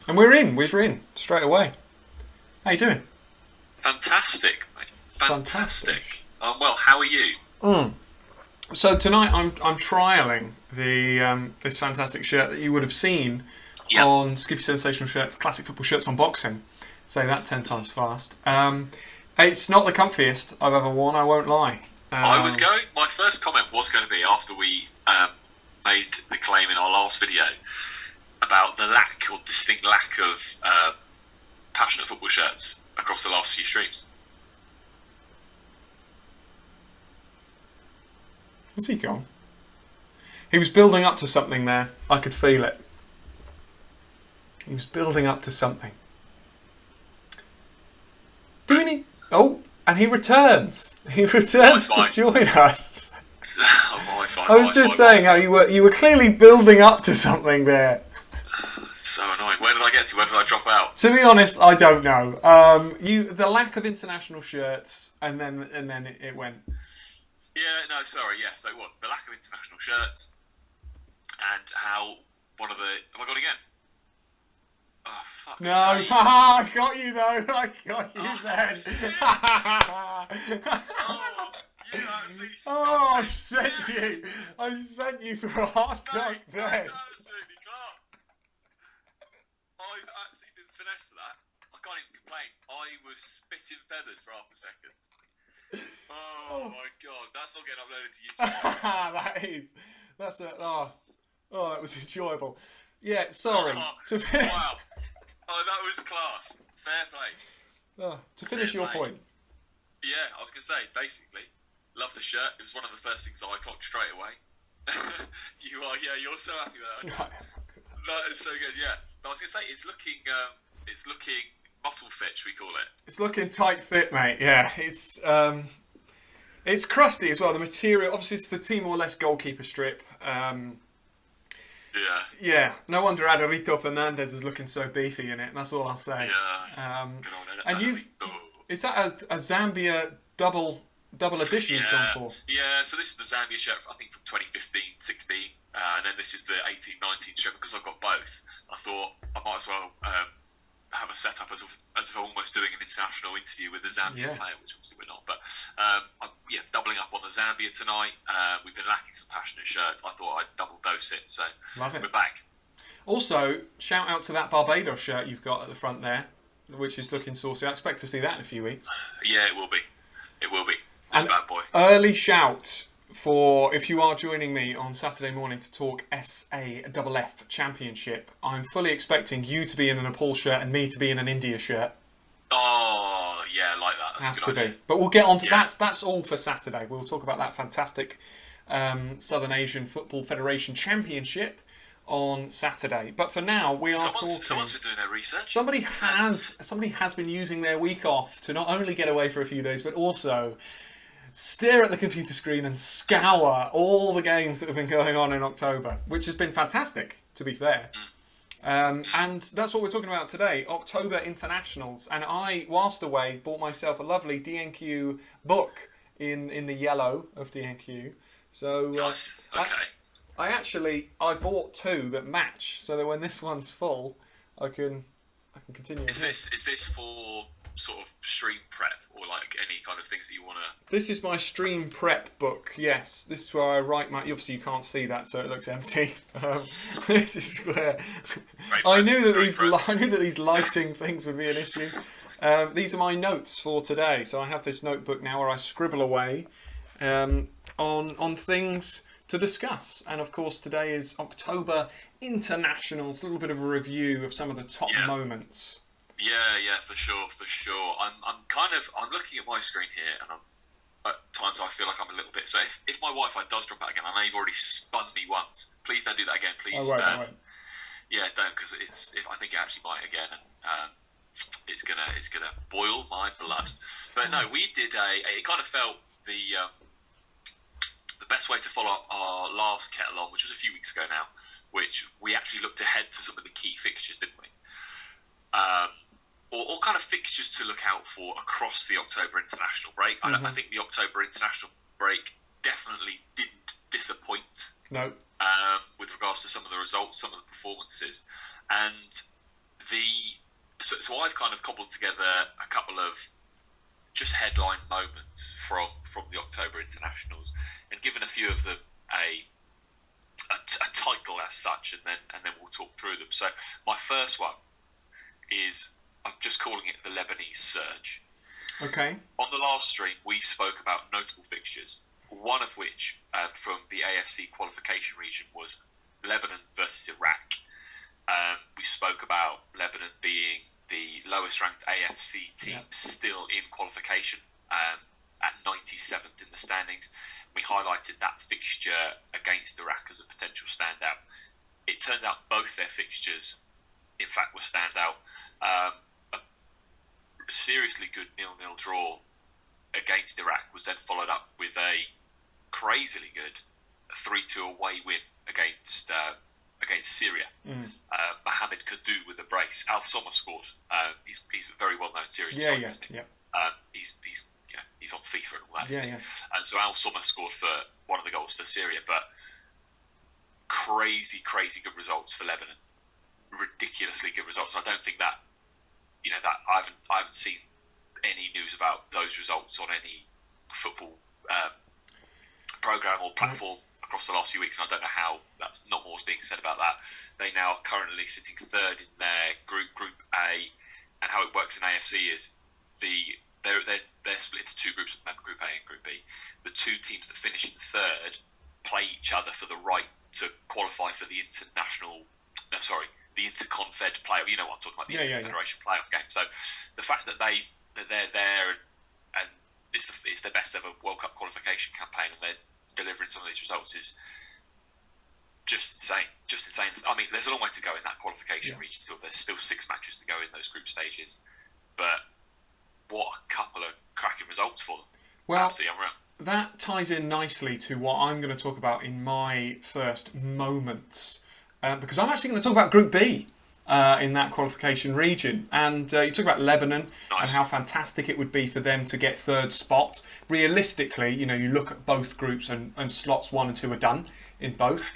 And we're in straight away. How you doing? Fantastic, mate. Fantastic. Fantastic. Well, how are you? So tonight I'm trialing the this fantastic shirt that you would have seen Yep. on Skippy Sensational Shirts, Classic Football Shirts Unboxing. Say that 10 times fast. It's not the comfiest I've ever worn, I won't lie. My first comment was going to be after we made the claim in our last video about the lack or distinct lack of passionate football shirts across the last few streams. Where's he gone? He was building up to something there. I could feel it. He was building up to something. Do we need... Oh, and he returns. He returns to join us. I was just saying how you were clearly building up to something there. So annoying. Where did I get to? Where did I drop out? To be honest, I don't know. The lack of international shirts, and then it went. Yeah, no, sorry. Yeah, so it was the lack of international shirts, and how one of the. Have I got again? Oh fuck! No, I got you though. I got you then. You actually I sent you for a hot dog then. That's absolutely class. I've actually been finessed for that. I can't even complain. I was spitting feathers for half a second. Oh my god, that's not getting uploaded to YouTube. That was enjoyable. Yeah, sorry. Wow. Oh, that was class. Fair play. To finish your point. Yeah, I was going to say, basically, love the shirt. It was one of the first things I clocked straight away. You're so happy with that. That is so good, yeah. But I was going to say, it's looking muscle fit, should we call it? It's looking tight fit, mate. Yeah, it's crusty as well. The material, obviously, it's the Team or Less goalkeeper strip. Yeah, no wonder Adorito Fernandez is looking so beefy in it. That's all I'll say. Yeah. And is that a Zambia double edition you've gone for? Yeah, so this is the Zambia shirt, I think, from 2015-16, and then this is the 18-19 shirt, because I've got both. I thought I might as well have a setup as if I'm almost doing an international interview with the Zambian player, which obviously we're not. But doubling up on the Zambia tonight. We've been lacking some passionate shirts. I thought I'd double dose it, so we're back. Also, shout out to that Barbados shirt you've got at the front there, which is looking saucy. I expect to see that in a few weeks. Yeah, it will be. It will be. It's a bad boy. Early shout for if you are joining me on Saturday morning to talk SAFF Championship. I'm fully expecting you to be in a Nepal shirt and me to be in an India shirt. Oh, yeah, like that. That's has a good to idea. be. But we'll get on to that's all for Saturday. We'll talk about that fantastic Southern Asian Football Federation Championship on Saturday. But for now, we are talking. Someone's been doing their research. Somebody has been using their week off to not only get away for a few days, but also stare at the computer screen and scour all the games that have been going on in October, which has been fantastic, to be fair. And that's what we're talking about today, October Internationals. And I, whilst away, bought myself a lovely DNQ book in the yellow of DNQ. So Nice. Okay. I bought two that match, so that when this one's full, I can continue. Is this for sort of stream prep or like any kind of things that you want to? This is my stream prep book. Yes, this is where I write my. Obviously, you can't see that, so it looks empty. This is where I knew that these lighting things would be an issue. These are my notes for today. So I have this notebook now where I scribble away on things to discuss. And of course, today is October Internationals. A little bit of a review of some of the top moments. Yeah, for sure. I'm looking at my screen here, and at times I feel like I'm a little bit. So if my Wi-Fi does drop out again, I know you've already spun me once. Please don't do that again, please. I won't. Yeah, don't, because I think it actually might again, and it's gonna boil my blood. But no, we did it kind of felt the best way to follow up our last kettle on, which was a few weeks ago now, which we actually looked ahead to some of the key fixtures, didn't we? Or kind of fixtures to look out for across the October international break. I think the October international break definitely didn't disappoint. No. With regards to some of the results, some of the performances, and So I've kind of cobbled together a couple of just headline moments from the October internationals, and given a few of them a title as such, and then we'll talk through them. So my first one is, I'm just calling it the Lebanese Surge. Okay. On the last stream, we spoke about notable fixtures, one of which from the AFC qualification region was Lebanon versus Iraq. We spoke about Lebanon being the lowest ranked AFC team still in qualification, at 97th in the standings. We highlighted that fixture against Iraq as a potential standout. It turns out both their fixtures, in fact, were standout. A seriously good 0-0 draw against Iraq was then followed up with a crazily good 3-2 away win against Syria. Mohamed Kadou with a brace. Al Sommer scored. He's a very well known Syrian striker, isn't he? He's on FIFA and all that. And so Al Sommer scored for one of the goals for Syria. But crazy good results for Lebanon. Ridiculously good results. And I don't think that I haven't seen any news about those results on any football program or platform across the last few weeks, and I don't know how that's not more being said about that. They now are currently sitting third in their group A, and how it works in AFC is they're split into two groups, Group A and Group B. The two teams that finish in third play each other for the right to qualify for the Interconfed playoff. You know what I'm talking about, the Interfederation playoff game. So the fact that they're there and it's their best ever World Cup qualification campaign, and they're delivering some of these results is just insane. I mean, there's a long way to go in that qualification region still. There's still 6 matches to go in those group stages, but what a couple of cracking results for them. Well, absolutely unreal. That ties in nicely to what I'm going to talk about in my first moments, because I'm actually going to talk about Group B in that qualification region. And you talk about Lebanon and how fantastic it would be for them to get third spot. Realistically, you look at both groups and slots 1 and 2 are done in both.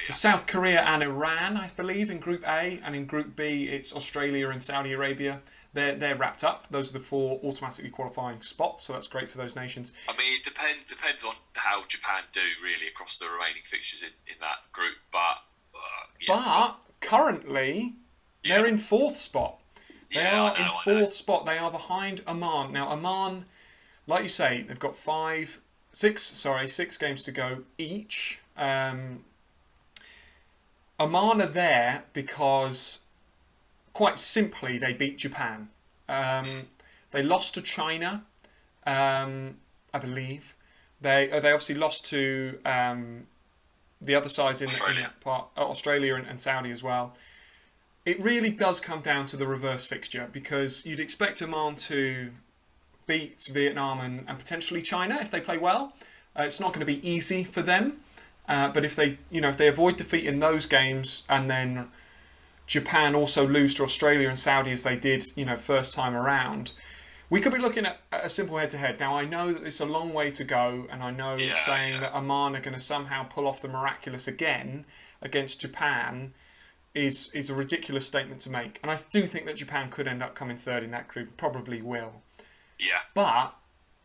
South Korea and Iran, I believe, in Group A, and in Group B, it's Australia and Saudi Arabia. They're wrapped up. Those are the 4 automatically qualifying spots, so that's great for those nations. I mean, it depends on how Japan do, really, across the remaining fixtures in that group. But currently, they're in 4th spot. They are in 4th spot. They are behind Oman. Now, Oman, like you say, they've got 6 games to go each. Oman are there because, quite simply, they beat Japan. They lost to China, I believe. They obviously lost to the other sides in Australia and Saudi as well. It really does come down to the reverse fixture, because you'd expect Oman to beat Vietnam and potentially China if they play well. It's not going to be easy for them, but if they avoid defeat in those games, and then Japan also lose to Australia and Saudi as they did, first time around, we could be looking at a simple head-to-head. Now, I know that it's a long way to go, and I know saying that Oman are going to somehow pull off the miraculous again against Japan is a ridiculous statement to make. And I do think that Japan could end up coming third in that group, probably will. Yeah. But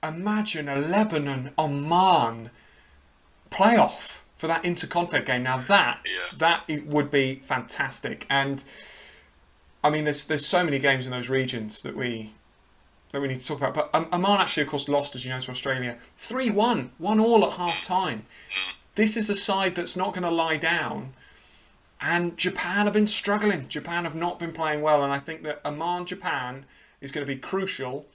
imagine a Lebanon-Oman playoff for that Interconfed game. Now that it would be fantastic. And I mean, there's so many games in those regions that we need to talk about. But Oman actually, of course, lost, as you know, to Australia 3-1, 1-1 at half time. This is a side that's not going to lie down. And Japan have been struggling. Japan have not been playing well. And I think that Oman-Japan is going to be crucial,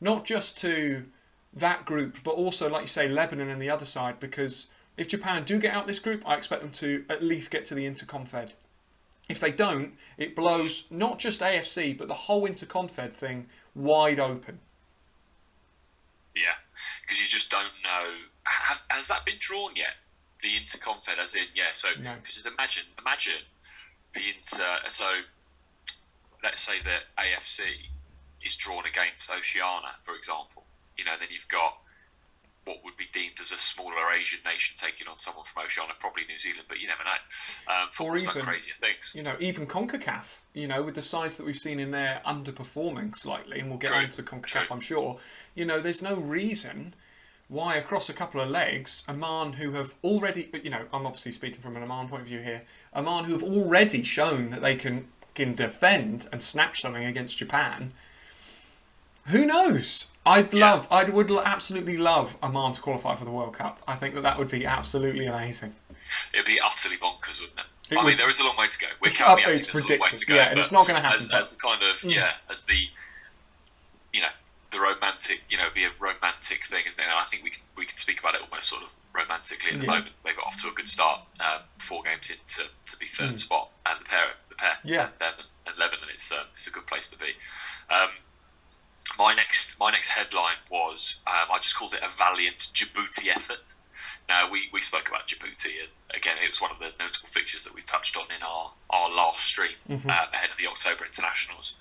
not just to that group, but also, like you say, Lebanon and the other side. Because if Japan do get out this group, I expect them to at least get to the Interconfed. If they don't, it blows not just AFC, but the whole Interconfed thing wide open. Yeah, because you just don't know. Has that been drawn yet? The Interconfed, as in, so because imagine the so let's say that AFC is drawn against Oceania, for example. Then you've got what would be deemed as a smaller Asian nation taking on someone from Oceania, probably New Zealand, but you never know. Football's done crazier things. Even CONCACAF, with the sides that we've seen in there underperforming slightly, and we'll get on to CONCACAF, I'm sure. There's no reason why across a couple of legs, Oman, who have already, I'm obviously speaking from an Oman point of view here, Oman, who have already shown that they can defend and snatch something against Japan. Who knows? I would absolutely love Oman to qualify for the World Cup. I think that would be absolutely amazing. It'd be utterly bonkers, wouldn't it? I mean, there is a long way to go. We're caveating it's there's a long way to go. Yeah, and it's not going to happen. As the kind of, as the, the romantic, it'd be a romantic thing, isn't it? And I think we can speak about it almost sort of romantically at the moment. They got off to a good start, 4 games in to be third spot, and the pair, them and Lebanon, it's a good place to be. My next headline was I just called it a valiant Djibouti effort. Now we spoke about Djibouti, and again it was one of the notable fixtures that we touched on in our last stream ahead of the October internationals.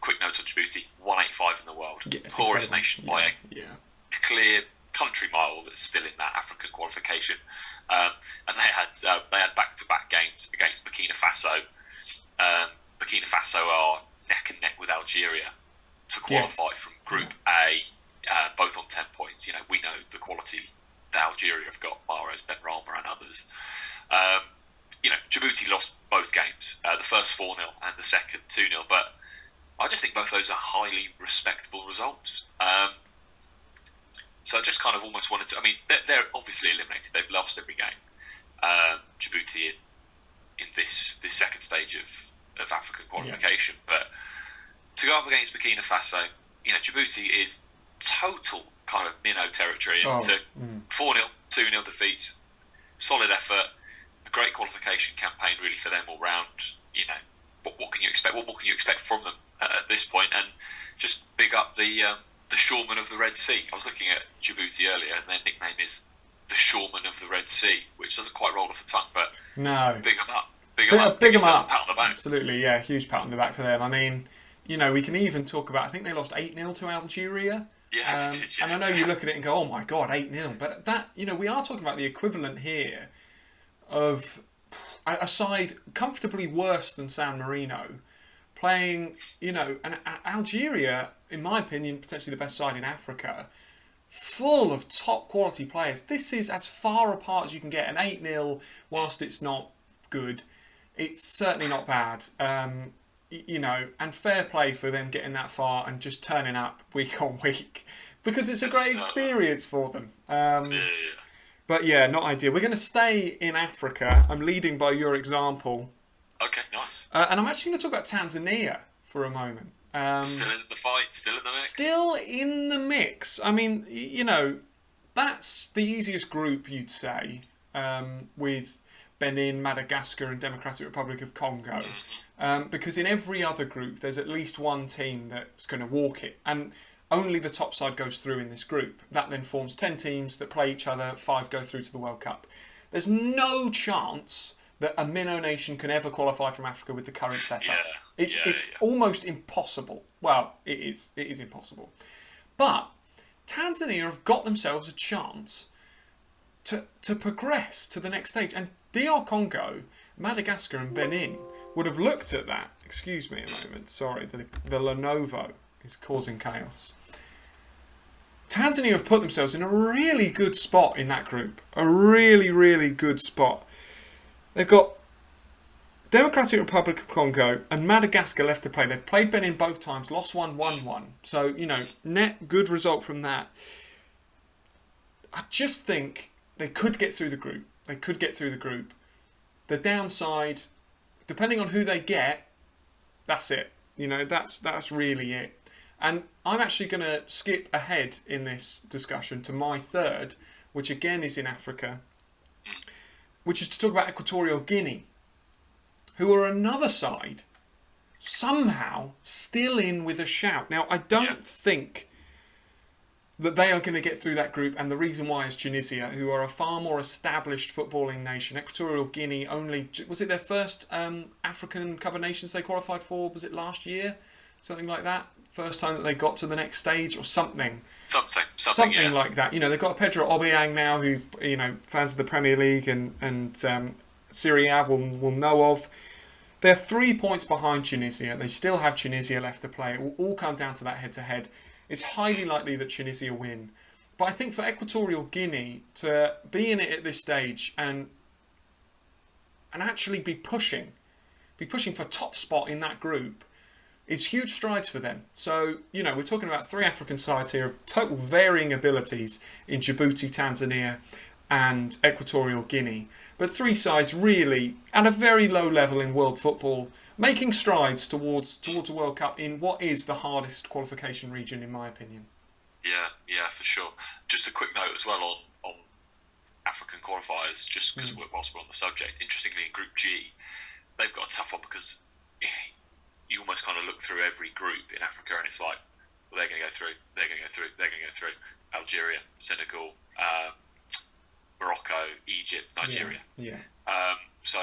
Quick note on Djibouti: 185 in the world, poorest nation by a clear country mile that's still in that African qualification, and they had back-to-back games against Burkina Faso. Burkina Faso are neck and neck with Algeria to qualify from Group A, both on 10 points. We know the quality that Algeria have got, Mahrez, Benrahma and others. Djibouti lost both games, the first 4-0 and the second 2-0, but I just think both those are highly respectable results. So I just kind of almost wanted to, they're obviously eliminated. They've lost every game, Djibouti in this second stage of African qualification, but to go up against Burkina Faso, Djibouti is total kind of minnow territory into 4-0, 2-0 defeats, solid effort, a great qualification campaign really for them all round. What can you expect? What can you expect from them at this point? And just big up the shoreman of the Red Sea. I was looking at Djibouti earlier, and their nickname is the shoreman of the Red Sea, which doesn't quite roll off the tongue, but no, big them up. Big them up. Big them up. A pat on the back. Absolutely, yeah, huge pat on the back for them. We can even talk about, I think they lost 8-0 to Algeria. Yeah, they did, yeah. And I know you look at it and go, oh my God, 8-0. But that, we are talking about the equivalent here of a side comfortably worse than San Marino playing, and Algeria, in my opinion, potentially the best side in Africa, full of top quality players. This is as far apart as you can get. An 8-0, whilst it's not good, it's certainly not bad. And fair play for them getting that far and just turning up week on week, because it's a great experience for them. But yeah, not ideal. We're going to stay in Africa. I'm leading by your example. Okay, nice. And I'm actually going to talk about Tanzania for a moment. Still in the fight, still in the mix. Still in the mix. That's the easiest group, you'd say, with Benin, Madagascar and Democratic Republic of Congo. Because in every other group, there's at least one team that's going to walk it. And only the top side goes through in this group. That then forms 10 teams that play each other, 5 go through to the World Cup. There's no chance that a minnow nation can ever qualify from Africa with the current setup. It's almost impossible. Well, it is. It is impossible. But Tanzania have got themselves a chance to progress to the next stage. And DR Congo, Madagascar and Benin would have looked at that. Excuse me a moment. Sorry, the Lenovo is causing chaos. Tanzania have put themselves in a really good spot in that group. A really, really good spot. They've got Democratic Republic of Congo and Madagascar left to play. They've played Benin both times, lost 1, won 1. So, net good result from that. I just think they could get through the group. The downside, depending on who they get, that's it. That's really it. And I'm actually going to skip ahead in this discussion to my third, which again is in Africa, which is to talk about Equatorial Guinea, who are another side somehow still in with a shout. Now, I don't think that they are going to get through that group, and the reason why is Tunisia, who are a far more established footballing nation. Equatorial Guinea was it their first African Cup of Nations they qualified for? Was it last year? something like that. First time that they got to the next stage, or something. Something Like that. They've got Pedro Obiang now, who fans of the Premier League and Serie A will know of. They're 3 points behind Tunisia. They still have Tunisia left to play. It will all come down to that head-to-head. It's highly likely that Tunisia win. But I think for Equatorial Guinea to be in it at this stage and actually be pushing for top spot in that group is huge strides for them. So, we're talking about 3 African sides here of total varying abilities in Djibouti, Tanzania and Equatorial Guinea. But 3 sides really at a very low level in world football, making strides towards a World Cup in what is the hardest qualification region, in my opinion. Yeah, for sure. Just a quick note as well on African qualifiers, just because whilst we're on the subject. Interestingly, in Group G, they've got a tough one because you almost kind of look through every group in Africa and it's like, well, they're going to go through, they're going to go through, they're going to go through. Algeria, Senegal, Morocco, Egypt, Nigeria. Yeah. So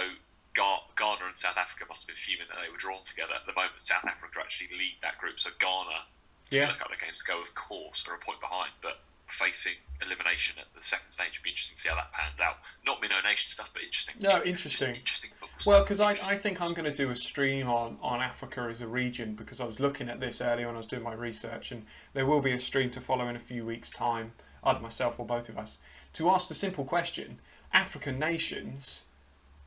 Ghana and South Africa must have been fuming that they were drawn together. At the moment, South Africa actually lead that group. So Ghana, still a couple of games to go, of course, are a point behind, but facing elimination at the second stage would be interesting to see how that pans out. Not Minnow Nation stuff, but interesting. No, interesting. Interesting football stuff. Well, because I think I'm going to do a stream on Africa as a region, because I was looking at this earlier when I was doing my research, and there will be a stream to follow in a few weeks' time, either myself or both of us, to ask the simple question: African nations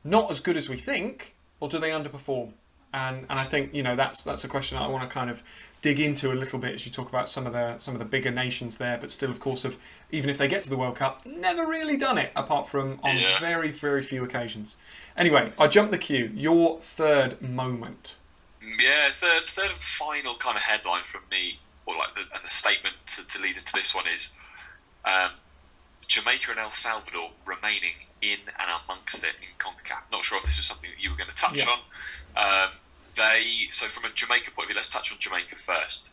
not as good as we think, or do they underperform? And I think that's a question that I want to kind of dig into a little bit as you talk about some of the bigger nations there, but still, of course, even if they get to the World Cup, never really done it apart from on very, very few occasions. Anyway, I jumped the queue. Your third moment. Yeah, third and final kind of headline from me, or and the statement to lead into this one is Jamaica and El Salvador remaining in and amongst it in CONCACAF. Not sure if this was something that you were going to touch on. So from a Jamaica point of view, let's touch on Jamaica first.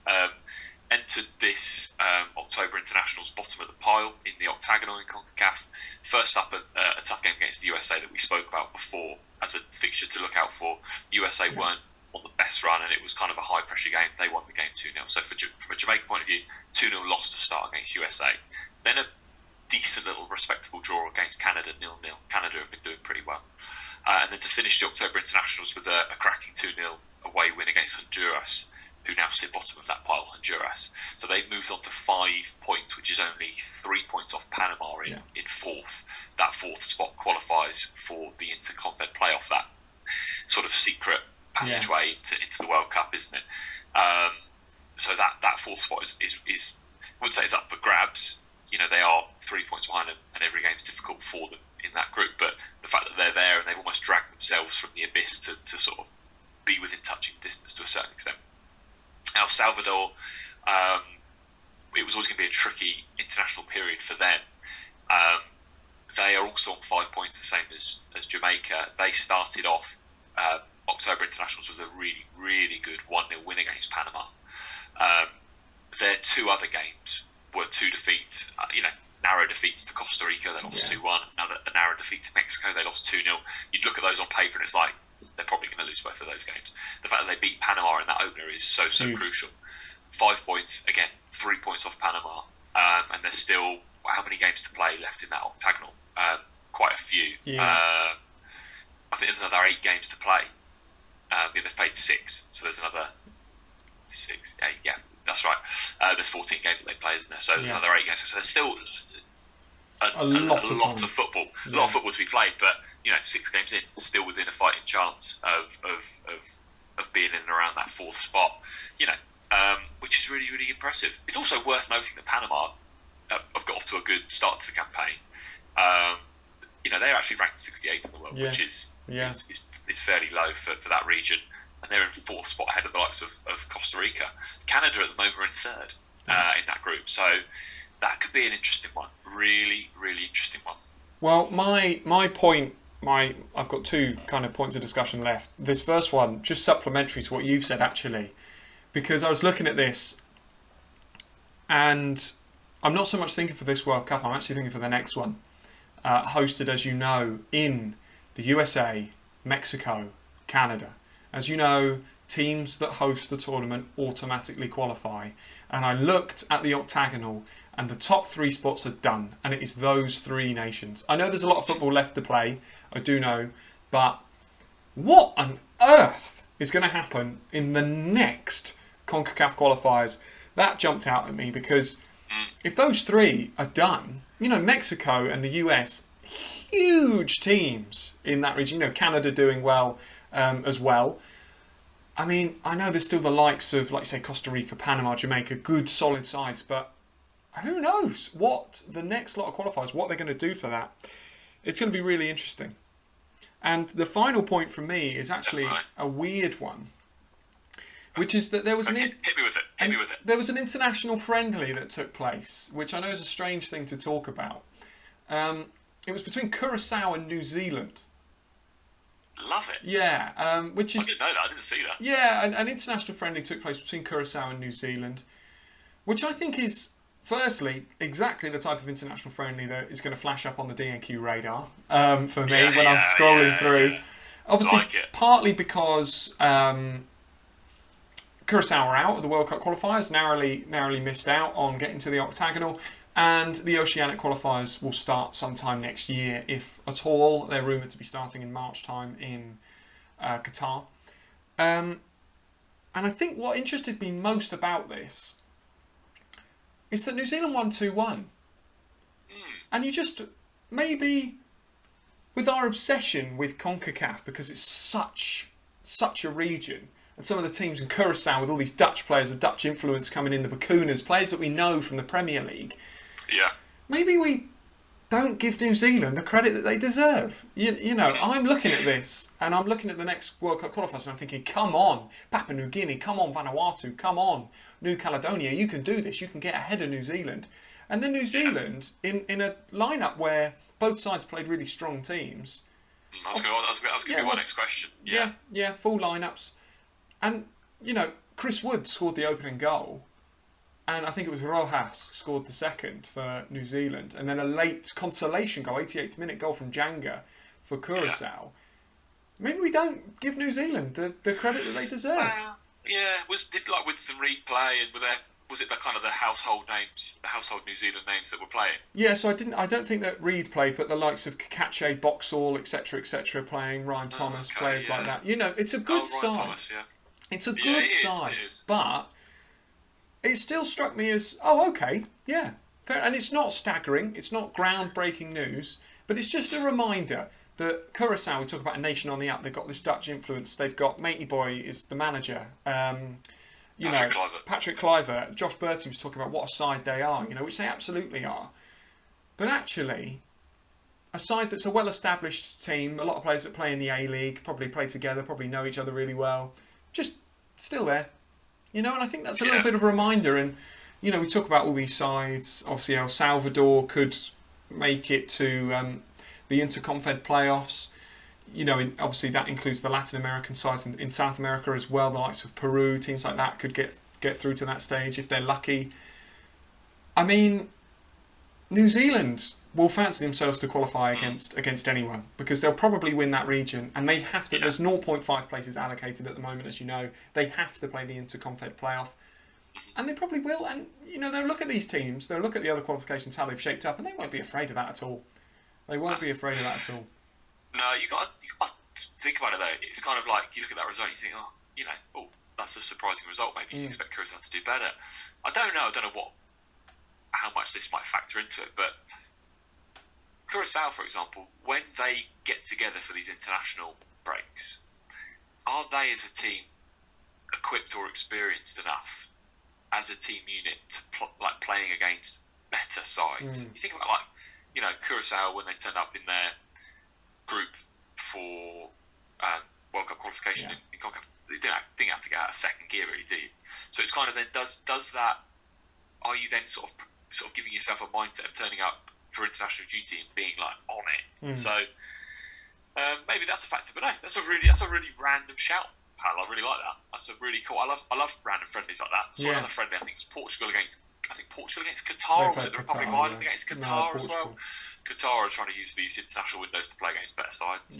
Entered this October internationals bottom of the pile in the octagonal in CONCACAF. First up, a tough game against the USA that we spoke about before as a fixture to look out for. USA weren't on the best run, and it was kind of a high pressure game. They won the game 2-0. So from a Jamaica point of view, 2-0 loss to start against USA. Then a decent little respectable draw against Canada, 0-0. Canada have been doing pretty well. And then to finish the October internationals with a cracking 2-0 away win against Honduras, who now sit bottom of that pile, Honduras. So they've moved on to 5 points, which is only 3 points off Panama in fourth. That fourth spot qualifies for the Intercontinental playoff, that sort of secret passageway into the World Cup, isn't it? So that fourth spot is I wouldn't say it's up for grabs. They are 3 points behind them, and every game's difficult for them in that group. But the fact that they're there and they've almost dragged themselves from the abyss to sort of be within touching distance to a certain extent. El Salvador, it was always going to be a tricky international period for them. They are also on 5 points, the same as Jamaica. They started off October internationals with a really, really good 1-0 win against Panama. Their 2 other games were 2 defeats, narrow defeats to Costa Rica, they lost 2-1. Another a narrow defeat to Mexico, they lost 2-0. You'd look at those on paper and it's like, they're probably going to lose both of those games. The fact that they beat Panama in that opener is so crucial. 5 points, again, 3 points off Panama, and there's still, how many games to play left in that octagonal? Quite a few. I think there's another 8 games to play. They've played 6, so there's another 6, 8, yeah, that's right. There's 14 games that they play, isn't there? So there's another 8 games. So there's still a lot of football. A lot of football to be played, but 6 games in, still within a fighting chance of being in and around that 4th spot. Which is really, really impressive. It's also worth noting that Panama have got off to a good start to the campaign. They're actually ranked 68th in the world, which is fairly low for that region. And they're in 4th spot ahead of the likes of Costa Rica. Canada at the moment are in 3rd in that group. So that could be an interesting one. Really, really interesting one. Well, my point, I've got 2 kind of points of discussion left. This first one, just supplementary to what you've said, actually, because I was looking at this, and I'm not so much thinking for this World Cup, I'm actually thinking for the next one. Hosted, as you know, in the USA, Mexico, Canada. As you know, teams that host the tournament automatically qualify. And I looked at the octagonal, and the top 3 spots are done, and it is those 3 nations. I know there's a lot of football left to play, I do know, but what on earth is going to happen in the next CONCACAF qualifiers? That jumped out at me, because if those 3 are done, you know, Mexico and the US, huge teams in that region, you know, Canada doing well as well. I mean, I know there's still the likes of, like, say, Costa Rica, Panama, Jamaica, good solid sides, but who knows what the next lot of qualifiers, what they're going to do for that. It's going to be really interesting. And the final point from me is actually a weird one, which is that there was hit me with it. There was an international friendly that took place, which I know is a strange thing to talk about. It was between Curacao and New Zealand. Love it. Yeah, which is... I didn't know that. I didn't see that. Yeah, an international friendly took place between Curacao and New Zealand, which I think is, firstly, exactly the type of international friendly that is going to flash up on the DNQ radar for me when I'm scrolling through. Obviously, partly because Curacao are out of the World Cup qualifiers, narrowly missed out on getting to the octagonal, and the Oceanic Qualifiers will start sometime next year, if at all. They're rumoured to be starting in March time in Qatar. And I think what interested me most about this is that New Zealand won 2-1. And you just, maybe with our obsession with CONCACAF, because it's such a region, and some of the teams in Curacao with all these Dutch players, the Dutch influence coming in, the Bakunas, players that we know from the Premier League. Yeah. Maybe we don't give New Zealand the credit that they deserve. You know, I'm looking at this, and I'm looking at the next World Cup qualifiers, and I'm thinking, come on, Papua New Guinea, come on, Vanuatu, come on, New Caledonia, you can do this, you can get ahead of New Zealand. And then New Zealand, in a lineup where both sides played really strong teams. That's going to be my next question. Yeah, full lineups. And, you know, Chris Wood scored the opening goal. And I think it was Rojas scored the second for New Zealand. And then a late consolation goal, 88th minute goal from Janga for Curacao. Maybe we don't give New Zealand the credit that they deserve. Did like Winston Reid play, and was it the kind of the household names, the household New Zealand names that were playing? Yeah, so I don't think that Reid played, but the likes of Kakache, Boxall, etc., playing, Ryan Thomas, players like that. You know, it's a good side. Ryan Thomas, it's a good side, it is. But it still struck me as, fair. And it's not staggering, it's not groundbreaking news, but it's just a reminder that Curacao, we talk about a nation on the up, they've got this Dutch influence, they've got Matey Boy is the manager, Patrick Kluivert, Josh Bertie was talking about what a side they are, you know, which they absolutely are. But actually, a side that's a well-established team, a lot of players that play in the A-League, probably play together, probably know each other really well, just still there. You know, and I think that's a little bit of a reminder. And, you know, we talk about all these sides. Obviously, El Salvador could make it to the Interconfed playoffs. You know, obviously that includes the Latin American sides in South America as well. The likes of Peru, teams like that could get through to that stage if they're lucky. I mean, New Zealand will fancy themselves to qualify against anyone, because they'll probably win that region, and they have to. There's 0.5 places allocated at the moment, as you know. They have to play the Interconfed playoff, and they probably will. And you know, they'll look at these teams, they'll look at the other qualifications, how they've shaped up, and they won't be afraid of that at all. They won't be afraid of that at all. No, you got to think about it though. It's kind of like you look at that result, and you think, that's a surprising result. Maybe you expect Curacao to do better. I don't know how much this might factor into it, but Curacao, for example, when they get together for these international breaks, are they as a team equipped or experienced enough as a team unit to playing against better sides? You think about Curacao when they turned up in their group for World Cup qualification in CONCACAF, they didn't have to get out of second gear, really, do you? So it's kind of then does that? Are you then sort of giving yourself a mindset of turning up for international duty and being like on it? So maybe that's a factor, but no, that's a really random shout, pal. I really like that. That's a really cool. I love random friendlies like that. So another friendly, I think, was Portugal against Qatar, or was it the Republic of Ireland against Qatar as well? Qatar are trying to use these international windows to play against better sides.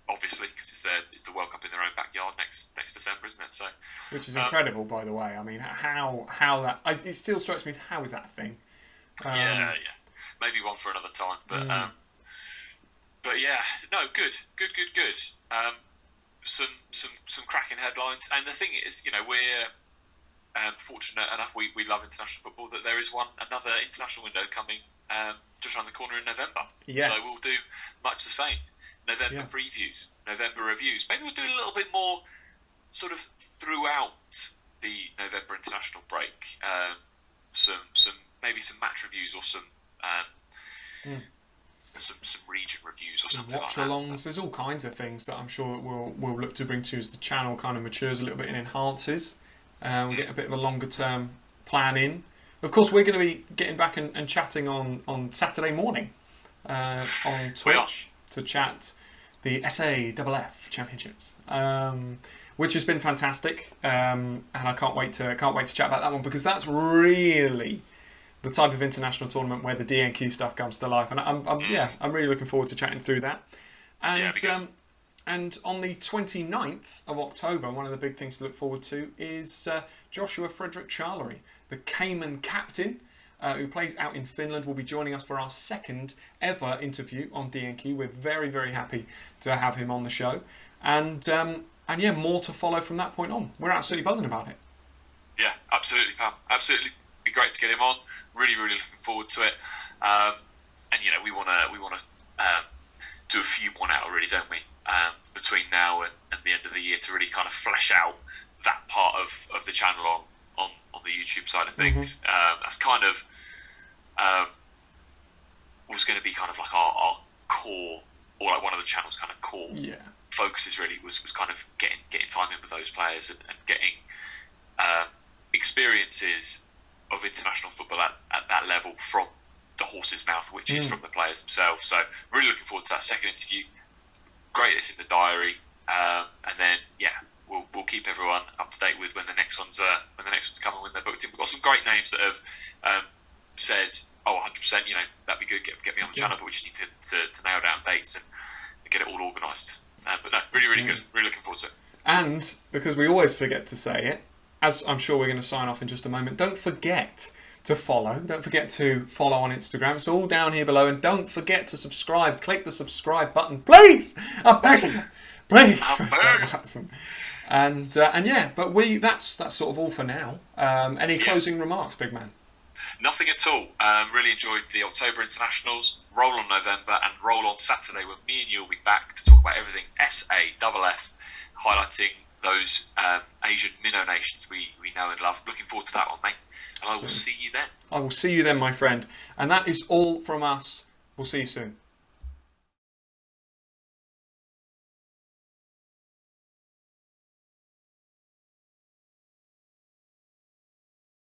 obviously, because it's the World Cup in their own backyard next December, isn't it? So, which is incredible, by the way. I mean, how that it still strikes me as how is that a thing? Yeah, maybe one for another time, but yeah, no, good. Some cracking headlines, and the thing is, we're fortunate enough. We love international football, that there is another international window coming just around the corner in November. Yes. So we'll do much the same. November previews, November reviews. Maybe we'll do a little bit more sort of throughout the November international break. Some match reviews, or some region reviews, or something like that. Watch-alongs. There's all kinds of things that I'm sure that we'll look to bring to as the channel kind of matures a little bit and enhances. We'll get a bit of a longer-term plan in. Of course, we're going to be getting back and chatting on Saturday morning on Twitch to chat the SAFF Championships, which has been fantastic, and I can't wait to chat about that one, because that's really the type of international tournament where the DNQ stuff comes to life, and I'm really looking forward to chatting through that. And and on the 29th of October, one of the big things to look forward to is Joshua Frederick Charlery, the Cayman captain, who plays out in Finland, will be joining us for our second ever interview on DNQ. We're very, very happy to have him on the show, and more to follow from that point on. We're absolutely buzzing about it. Yeah, absolutely, pal. Absolutely, be great to get him on. Really, really looking forward to it. And we want to do a few more now, really, don't we? Between now and the end of the year, to really kind of flesh out that part of the channel on the YouTube side of things. That's kind of was going to be kind of like our core, or like one of the channel's kind of core focuses. Really was kind of getting time in with those players and getting experiences of international football at that level from the horse's mouth, which is from the players themselves. So really looking forward to that second interview. Great, it's in the diary, and then we'll keep everyone up to date with when the next one's coming, when they're booked in. We've got some great names that have said, 100%, that'd be good, get me on the channel, but we just need to nail down dates and get it all organised. But no, really, really good. Really looking forward to it. And because we always forget to say it, as I'm sure we're going to sign off in just a moment, don't forget to follow. Don't forget to follow on Instagram. It's all down here below. And don't forget to subscribe. Click the subscribe button, please. I'm begging you. Please press that button. And but that's sort of all for now. Any closing remarks, big man? Nothing at all. Really enjoyed the October internationals. Roll on November, and roll on Saturday when me and you will be back to talk about everything SAFF, highlighting those Asian minnow nations we know and love. Looking forward to that one, mate. And I will see you then. I will see you then, my friend. And that is all from us. We'll see you soon.